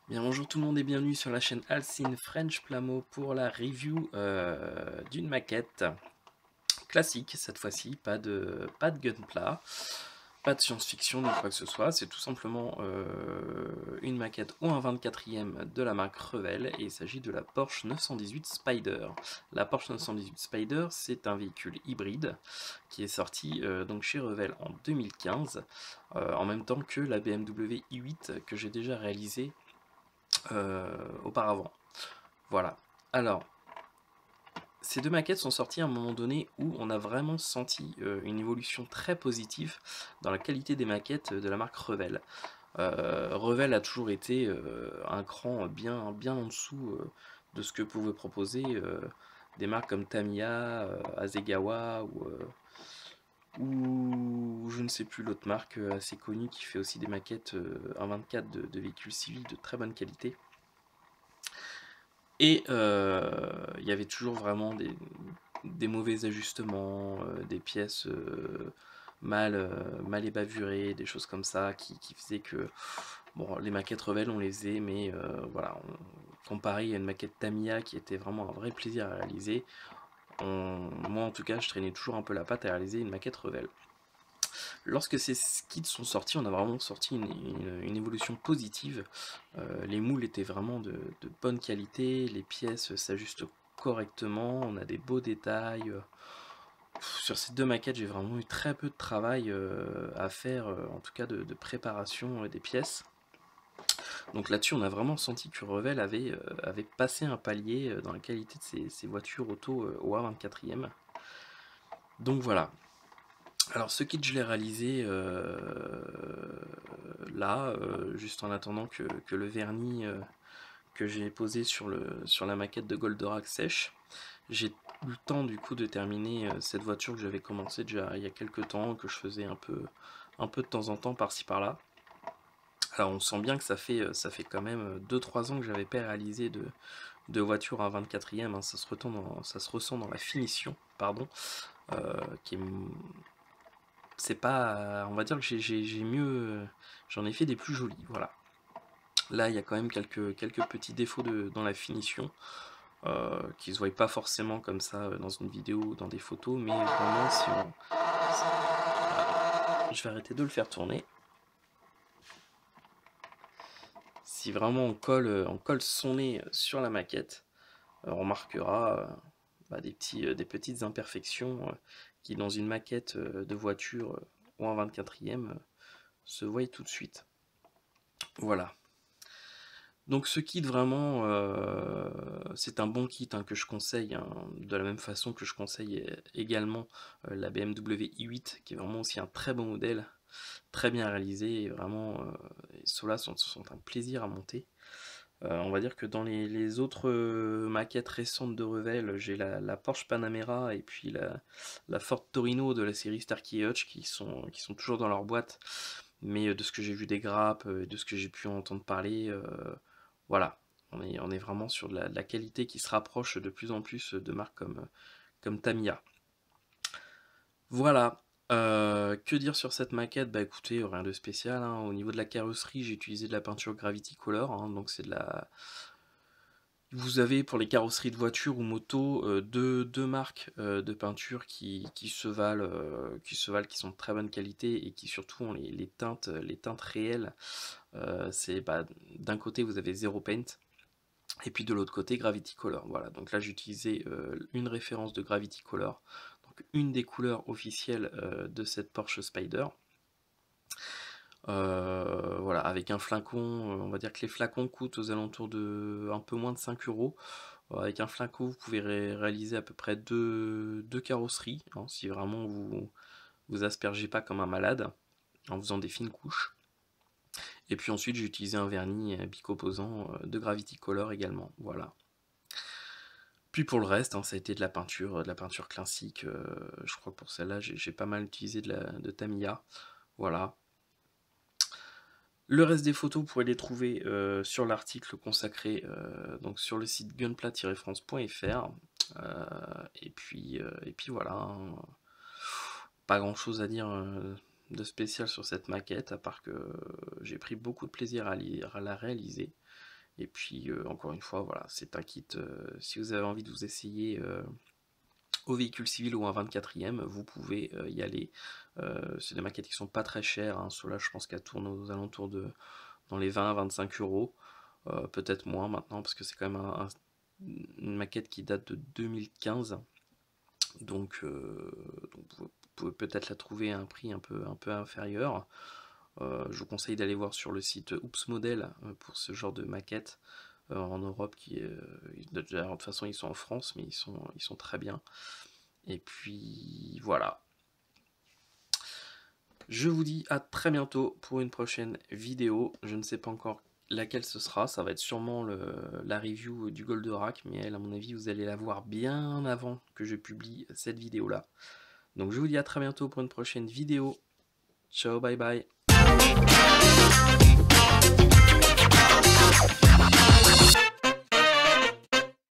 Bien, bonjour tout le monde et bienvenue sur la chaîne Alcine French Plamo pour la review d'une maquette classique cette fois-ci, pas de gunpla, pas de science-fiction ni quoi que ce soit, c'est tout simplement une maquette ou un 24e de la marque Revell et il s'agit de la Porsche 918 Spider. La Porsche 918 Spider, c'est un véhicule hybride qui est sorti donc chez Revell en 2015, en même temps que la BMW i8 que j'ai déjà réalisée auparavant. Voilà. Alors, ces deux maquettes sont sorties à un moment donné où on a vraiment senti une évolution très positive dans la qualité des maquettes de la marque Revell. Revell a toujours été un cran bien en dessous de ce que pouvaient proposer des marques comme Tamiya, Hasegawa ou je ne sais plus l'autre marque assez connue qui fait aussi des maquettes 1.24 de véhicules civils de très bonne qualité. Et il y avait toujours vraiment des mauvais ajustements, des pièces mal ébavurées, des choses comme ça qui faisaient que bon, les maquettes Revell on les faisait, mais voilà, comparé à une maquette Tamiya qui était vraiment un vrai plaisir à réaliser, moi en tout cas je traînais toujours un peu la patte à réaliser une maquette Revell. Lorsque ces kits sont sortis, on a vraiment sorti une évolution positive. Les moules étaient vraiment de bonne qualité, les pièces s'ajustent correctement, on a des beaux détails. Sur ces deux maquettes, j'ai vraiment eu très peu de travail à faire, en tout cas de préparation des pièces. Donc là-dessus, on a vraiment senti que Revell avait passé un palier dans la qualité de ses voitures auto au A24e. Donc voilà, alors ce kit je l'ai réalisé là, juste en attendant que le vernis que j'ai posé sur la maquette de Goldorak sèche. J'ai eu le temps du coup de terminer cette voiture que j'avais commencé déjà il y a quelques temps, que je faisais un peu de temps en temps par-ci par-là. Alors on sent bien que ça fait quand même 2-3 ans que j'avais pas réalisé de voiture à 24e, hein, ça se ressent dans la finition, pardon, qui est c'est pas, on va dire que j'ai mieux, j'en ai fait des plus jolies, voilà. Là, il y a quand même quelques petits défauts dans la finition, qui se voient pas forcément comme ça dans une vidéo ou dans des photos, mais vraiment, je vais arrêter de le faire tourner. Si vraiment on colle son nez sur la maquette, on remarquera bah, des petites imperfections qui, dans une maquette de voiture ou en 24e, se voient tout de suite. Voilà. Donc ce kit vraiment, c'est un bon kit hein, que je conseille, hein, de la même façon que je conseille également la BMW i8, qui est vraiment aussi un très bon modèle, très bien réalisé, et vraiment, ceux-là sont un plaisir à monter. On va dire que dans les autres maquettes récentes de Revell, j'ai la Porsche Panamera et puis la Ford Torino de la série Starkey Hutch qui sont toujours dans leur boîte, mais de ce que j'ai vu des grappes, de ce que j'ai pu entendre parler, voilà, on est vraiment sur de la qualité qui se rapproche de plus en plus de marques comme Tamiya. Voilà. Que dire sur cette maquette? Bah écoutez, rien de spécial, hein. Au niveau de la carrosserie, j'ai utilisé de la peinture Gravity Color, hein, donc c'est de la. Vous avez pour les carrosseries de voitures ou motos deux marques de peinture qui se valent, qui sont de très bonne qualité et qui surtout ont les teintes réelles. C'est bah, d'un côté vous avez Zero Paint et puis de l'autre côté Gravity Color. Voilà, donc là j'ai utilisé une référence de Gravity Color, donc une des couleurs officielles de cette Porsche Spider. Voilà, avec un flacon, on va dire que les flacons coûtent aux alentours de un peu moins de 5 euros. Avec un flacon, vous pouvez réaliser à peu près deux carrosseries, hein, si vraiment vous aspergez pas comme un malade, en faisant des fines couches. Et puis ensuite, j'ai utilisé un vernis bicomposant de Gravity Color également. Voilà. Puis pour le reste, hein, ça a été de la peinture classique. Je crois que pour celle-là, j'ai pas mal utilisé de Tamiya. Voilà. Le reste des photos, vous pourrez les trouver sur l'article consacré donc sur le site gunpla-france.fr. Et puis voilà, hein. Pas grand chose à dire de spécial sur cette maquette, à part que j'ai pris beaucoup de plaisir à la réaliser. Et puis encore une fois, voilà, c'est un kit, si vous avez envie de vous essayer au véhicule civil ou un 24e, vous pouvez y aller. C'est des maquettes qui sont pas très chères, hein. Ceux-là, je pense qu'elles tournent aux alentours de dans les 20-25 euros, peut-être moins maintenant, parce que c'est quand même une maquette qui date de 2015. Donc vous pouvez peut-être la trouver à un prix un peu inférieur. Je vous conseille d'aller voir sur le site Oops Model pour ce genre de maquette en Europe. De toute façon, ils sont en France, mais ils sont très bien. Et puis voilà. Je vous dis à très bientôt pour une prochaine vidéo. Je ne sais pas encore laquelle ce sera. Ça va être sûrement la review du Goldorak, mais elle, à mon avis, vous allez la voir bien avant que je publie cette vidéo-là. Donc je vous dis à très bientôt pour une prochaine vidéo. Ciao, bye bye.